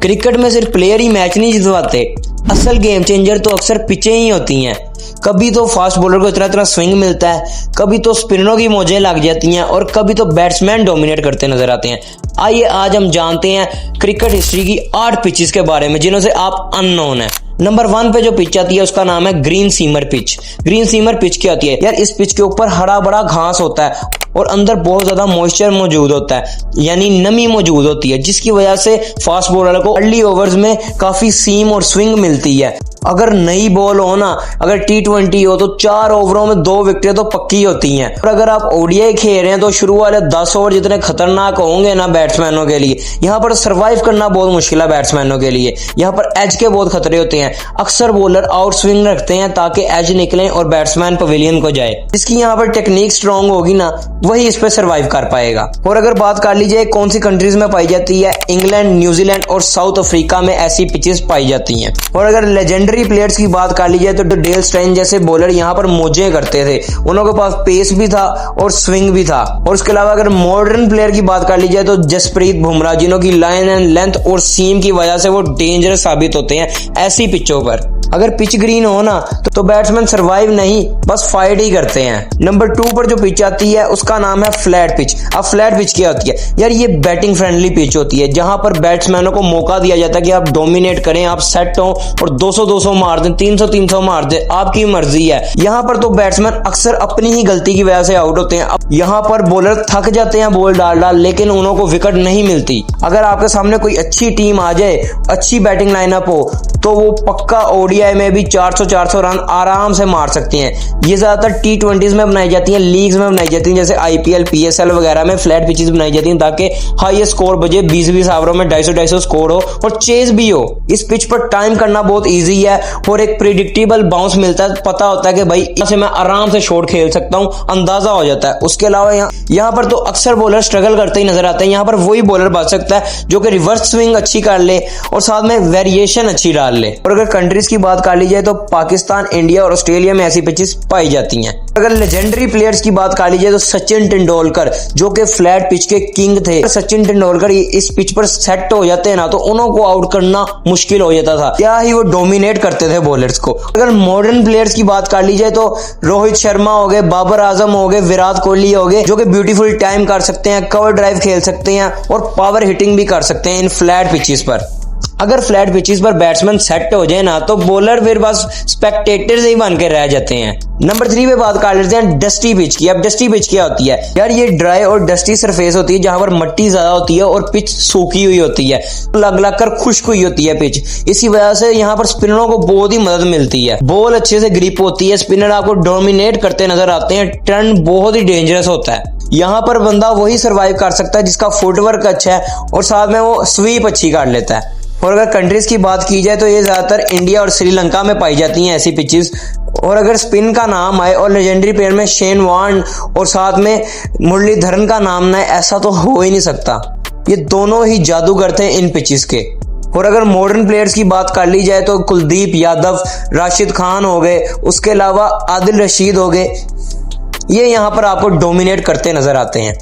Cricket में सिर्फ player ही match नहीं जितवाते, असल गेम चेंजर तो अक्सर पिचें ही होती हैं। कभी तो फास्ट बॉलर को इतना इतना स्विंग मिलता है, कभी तो स्पिनरों की मौजें लग जाती हैं और कभी तो बैट्समैन डोमिनेट करते नजर आते हैं। आइए आज हम जानते हैं क्रिकेट हिस्ट्री की 8 पिचेस के बारे में जिन्हों से आप अननोन हैं। नंबर 1 पे जो पिच आती है उसका नाम है green seamer pitch. Green seamer pitch क्या होती है यार? इस पिच के ऊपर हरा भरा घास होता है और अंदर बहुत ज्यादा मॉइस्चर मौजूद होता है, यानी नमी मौजूद होती है, जिसकी वजह से फास्ट बॉलर को अर्ली ओवर्स में काफी सीम और स्विंग मिलती है। अगर नई बॉल हो ना, अगर T20 हो तो 4 ओवरों में 2 विकेटें तो पक्की होती हैं। और अगर आप ओडीआई खेल रहे हैं तो शुरू वाले 10 ओवर जितने खतरनाक होंगे ना बैट्समैनों के लिए, यहाँ पर सर्वाइव करना बहुत मुश्किल है बैट्समैनों के लिए। यहाँ पर एज के बहुत खतरे होते हैं। अक्सर बॉलर आउट स्विंग रखते हैं ताकि एज निकले और बैट्समैन पवेलियन को जाए। जिसकी यहाँ पर टेक्निक स्ट्रांग होगी ना, वही इस पे सर्वाइव कर पाएगा। और अगर बात कर लीजिए कौन सी कंट्रीज में पाई जाती है, इंग्लैंड, न्यूजीलैंड और साउथ अफ्रीका में ऐसी पिचेस पाई जाती हैं। और अगर लेजेंडरी प्लेयर्स की बात कर ली जाए तो डेल स्टेन जैसे बॉलर यहाँ पर मौजें करते थे। उनके पास पेस भी था और स्विंग भी था। और उसके अलावा अगर मॉडर्न प्लेयर की बात कर ली जाए तो जसप्रीत बुमराह, जिन्हों की लाइन एंड लेंथ और सीम की वजह से वो डेंजरस साबित होते हैं ऐसी पिचों पर। अगर पिच ग्रीन हो ना तो बैट्समैन सर्वाइव नहीं बस फाइट ही करते हैं। नंबर 2 पर जो पिच आती है उसका नाम है फ्लैट पिच। अब फ्लैट पिच क्या होती है यार? ये बैटिंग फ्रेंडली पिच होती है जहां पर बैट्समैनों को मौका दिया जाता है कि आप डोमिनेट करें, आप सेट हो और 200-200 मार दें, 300-300 मार दें, आपकी मर्जी है। यहाँ पर तो बैट्समैन अक्सर अपनी ही गलती की वजह से आउट होते हैं। अब यहाँ पर बॉलर थक जाते हैं बॉल डाल डाल, लेकिन उन्हों को विकेट नहीं मिलती। अगर आपके सामने कोई अच्छी टीम आ जाए, अच्छी बैटिंग लाइनअप हो, तो वो पक्का ओडीआई में भी 400-400 रन आराम से मार सकती हैं। ये ज्यादातर T20s में बनाई जाती हैं, लीग्स में बनाई जाती हैं, जैसे IPL, PSL वगैरह में फ्लैट पिचेस बनाई जाती हैं ताकि हाई स्कोर बजे, 20-20 ओवरों में 250-250 स्कोर हो और चेज भी हो। इस पिच पर टाइम करना बहुत ईजी है और एक प्रिडिक्टेबल बाउंस मिलता है। पता होता है कि भाई यहाँ से मैं आराम से शॉट खेल सकता हूँ, अंदाजा हो जाता है। उसके अलावा यहाँ पर तो अक्सर बॉलर स्ट्रगल करते ही नजर आते हैं। यहाँ पर वही बॉलर बच सकता है जो कि रिवर्स स्विंग अच्छी कर ले और साथ में वेरिएशन अच्छी डाल ले। और अगर कंट्रीज की बात कर ली जाए तो पाकिस्तान, इंडिया और ऑस्ट्रेलिया में ऐसी पिचेस पाई जाती हैं। अगर लेजेंडरी प्लेयर्स की बात कर ली जाए तो सचिन तेंदुलकर, जो कि फ्लैट पिच के किंग थे। सचिन तेंदुलकर इस पिच पर सेट हो जाते हैं ना तो उन्हों को आउट करना मुश्किल हो जाता था। क्या ही वो डोमिनेट करते थे बॉलर्स को। अगर मॉडर्न प्लेयर्स की बात कर ली जाए तो रोहित शर्मा हो गए, बाबर आजम हो गए, विराट कोहली हो गए, जो कि ब्यूटीफुल टाइम कर सकते हैं, कवर ड्राइव खेल सकते हैं और पावर हिटिंग भी कर सकते हैं इन फ्लैट पिचेस पर। अगर फ्लैट पिचेस पर बैट्समैन सेट हो जाए ना तो बॉलर फिर बस स्पेक्टेटर्स ही बन के रह जाते हैं। नंबर 3 पे बात कर लेते हैं डस्टी पिच की। अब डस्टी पिच क्या होती है यार? ये ड्राई और डस्टी सरफेस होती है जहां पर मिट्टी ज्यादा होती है और पिच सूखी हुई होती है, लग लग कर खुश्क हुई होती है पिच। इसी वजह से यहाँ पर स्पिनरों को बहुत ही मदद मिलती है, बॉल अच्छे से ग्रिप होती है, स्पिनर आपको डोमिनेट करते नजर आते हैं, टर्न बहुत ही डेंजरस होता है। यहाँ पर बंदा वही सर्वाइव कर सकता है जिसका फुटवर्क अच्छा है और साथ में वो स्वीप अच्छी कर लेता है। और अगर कंट्रीज की बात की जाए तो ये ज्यादातर इंडिया और श्रीलंका में पाई जाती हैं ऐसी पिचेस। और अगर स्पिन का नाम आए और लेजेंडरी प्लेयर में शेन वॉर्न और साथ में मुरलीधरन का नाम ना है, ऐसा तो हो ही नहीं सकता। ये दोनों ही जादूगर थे इन पिचेस के। और अगर मॉडर्न प्लेयर्स की बात कर ली जाए तो कुलदीप यादव, राशिद खान हो गए, उसके अलावा आदिल रशीद हो गए, ये यहाँ पर आपको डोमिनेट करते नजर आते हैं।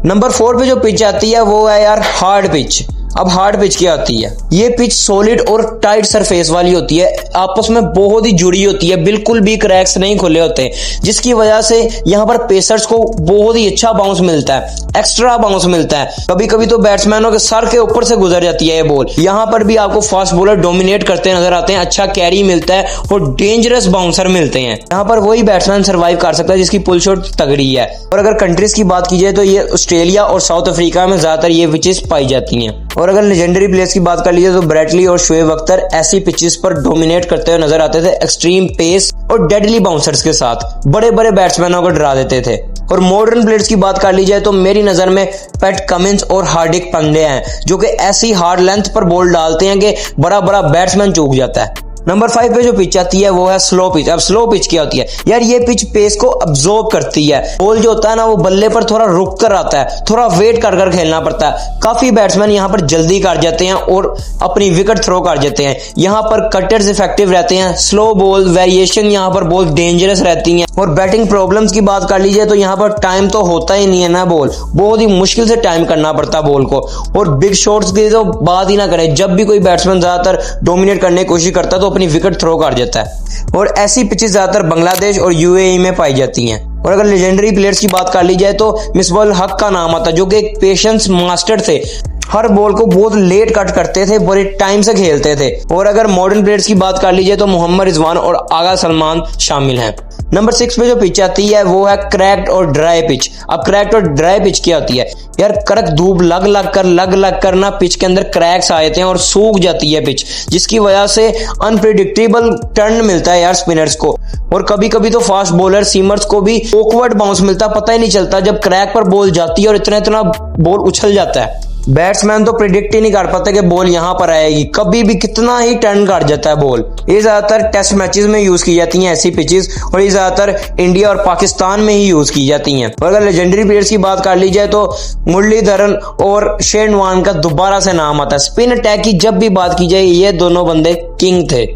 नंबर 4 पे जो पिच आती है वो है यार हार्ड पिच। अब हार्ड पिच क्या होती है? ये पिच सॉलिड और टाइट सरफेस वाली होती है, आपस में बहुत ही जुड़ी होती है, बिल्कुल भी क्रैक्स नहीं खुले होते, जिसकी वजह से यहाँ पर पेसर्स को बहुत ही अच्छा बाउंस मिलता है, एक्स्ट्रा बाउंस मिलता है। कभी कभी तो बैट्समैनों के सर के ऊपर से गुजर जाती है ये बॉल। यहाँ पर भी आपको फास्ट बॉलर डोमिनेट करते नजर आते हैं, अच्छा कैरी मिलता है और डेंजरस बाउंसर मिलते हैं। यहाँ पर वही बैट्समैन सर्वाइव कर सकता है जिसकी पुल शॉट तगड़ी है। और अगर कंट्रीज की बात की जाए तो ये ऑस्ट्रेलिया और साउथ अफ्रीका में ज्यादातर ये पिचेस पाई जाती हैं। और अगर लेजेंडरी प्लेयर्स की बात कर लीजिए तो ब्रैडली और शोएब अख्तर ऐसी पिचेस पर डोमिनेट करते हुए नजर आते थे, एक्सट्रीम पेस और डेडली बाउंसर्स के साथ बड़े बड़े बैट्समैनों को डरा देते थे। और मॉडर्न प्लेयर्स की बात कर ली जाए तो मेरी नजर में पैट कमिंस और हार्दिक पांड्या हैं, जो कि ऐसी हार्ड लेंथ पर बॉल डालते हैं कि बड़ा बड़ा बैट्समैन चूक जाता है। नंबर 5 पे जो पिच आती है वो है स्लो पिच। अब स्लो पिच क्या होती है यार, ये पिच पेस को अब्जॉर्ब करती है। बॉल जो होता है ना वो बल्ले पर थोड़ा रुक कर आता है, थोड़ा वेट कर कर खेलना पड़ता है। काफी बैट्समैन यहाँ पर जल्दी कर जाते हैं और अपनी विकेट थ्रो कर जाते हैं। यहाँ पर कटर्स इफेक्टिव रहते हैं, स्लो बॉल वेरिएशन यहाँ पर बहुत डेंजरस रहती हैं। और बैटिंग प्रॉब्लम्स की बात कर लीजिए तो यहाँ पर टाइम तो होता ही नहीं है ना, बॉल बहुत ही मुश्किल से टाइम करना पड़ता है बॉल को। और बिग शॉट्स की तो बात ही ना करें, जब भी कोई बैट्समैन ज्यादातर डोमिनेट करने की कोशिश करता है तो अपनी विकेट थ्रो कर जाता है। और ऐसी पिचेस ज्यादातर बांग्लादेश और यूएई में पाई जाती हैं। और अगर लेजेंडरी प्लेयर्स की बात कर ली जाए तो मिसबाह-उल हक का नाम आता है, जो कि एक पेशेंस मास्टर थे। हर बॉल को बहुत लेट कट करते थे, बड़े टाइम से खेलते थे। और अगर मॉडर्न प्लेयर्स की बात कर लीजिए तो मोहम्मद रिजवान और आगा सलमान शामिल हैं। नंबर 6 पे जो पिच आती है वो है क्रैक्ड और ड्राई पिच। अब क्रैक्ड और ड्राई पिच क्या होती है यार, कड़क धूप लग लग कर ना पिच के अंदर क्रैक्स आ जाते हैं और सूख जाती है पिच, जिसकी वजह से अनप्रिडिक्टेबल टर्न मिलता है यार स्पिनर्स को। और कभी कभी तो फास्ट बॉलर सीमर्स को भी ऑकवर्ड बाउंस मिलता है, पता ही नहीं चलता जब क्रैक पर बॉल जाती है और इतना बॉल उछल जाता है। बैट्समैन तो प्रिडिक्ट ही नहीं कर पाते कि बॉल यहां पर आएगी, कभी भी कितना ही टर्न कर जाता है बॉल। ये ज्यादातर टेस्ट मैचेस में यूज की जाती हैं ऐसी पिचेस, और ये ज्यादातर इंडिया और पाकिस्तान में ही यूज की जाती हैं। और अगर लेजेंडरी प्लेयर्स की बात कर ली जाए तो मुरलीधरन और शेन वॉर्न का दोबारा से नाम आता है। स्पिन अटैक की जब भी बात की जाए ये दोनों बंदे किंग थे,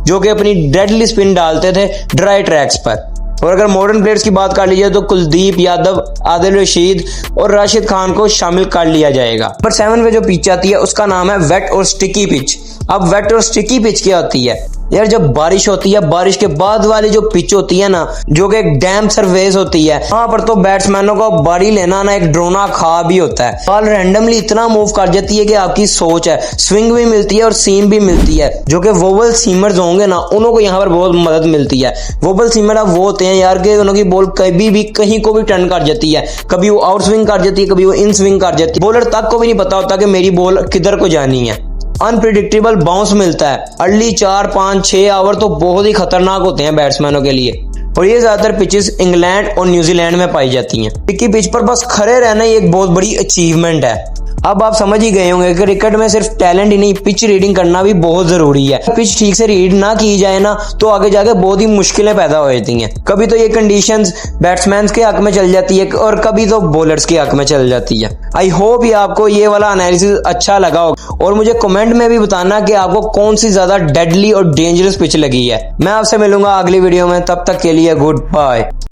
जो कि अपनी डेडली स्पिन डालते थे ड्राई ट्रैक्स पर। और अगर मॉडर्न प्लेयर्स की बात कर लीजिए तो कुलदीप यादव, आदिल रशीद और राशिद खान को शामिल कर लिया जाएगा। नंबर 7 पे जो पिच आती है उसका नाम है वेट और स्टिकी पिच। अब वेट और स्टिकी पिच क्या होती है यार, जब बारिश होती है, बारिश के बाद वाली जो पिच होती है ना, जो कि एक डैम सरफेस होती है, वहां पर तो बैट्समैनों को बारी लेना ना एक ड्रोना खा भी होता है। बॉल रैंडमली इतना मूव कर जाती है कि आपकी सोच है, स्विंग भी मिलती है और सीम भी मिलती है, जो कि वोबल सीमर्स होंगे ना उनको यहाँ पर बहुत मदद मिलती है। वोबल सीमर अब वो होते हैं यार कि उनकी बॉल कभी भी कहीं को भी टर्न कर जाती है, कभी वो आउट स्विंग कर जाती है, कभी वो इन स्विंग कर जाती है। बॉलर तक को भी नहीं पता होता कि मेरी बॉल किधर को जानी है। अनप्रिडिक्टेबल बाउंस मिलता है। अर्ली 4, 5, 6 ओवर तो बहुत ही खतरनाक होते हैं बैट्समैनों के लिए। और ये ज्यादातर पिचेस इंग्लैंड और न्यूजीलैंड में पाई जाती हैं। स्टिकी पिच पर बस खड़े रहना ही एक बहुत बड़ी अचीवमेंट है। अब आप समझ ही गए होंगे कि क्रिकेट में सिर्फ टैलेंट ही नहीं, पिच रीडिंग करना भी बहुत जरूरी है। पिच ठीक से रीड ना की जाए ना तो आगे जाके बहुत ही मुश्किलें पैदा हो जाती हैं। कभी तो ये कंडीशंस बैट्समैन के हक में चल जाती है और कभी तो बॉलर्स के हक में चल जाती है। आई होप ये आपको ये वाला एनालिसिस अच्छा लगा होगा, और मुझे कमेंट में भी बताना कि आपको कौन सी ज्यादा डेडली और डेंजरस पिच लगी है। मैं आपसे मिलूंगा अगली वीडियो में, तब तक के लिए गुड बाय।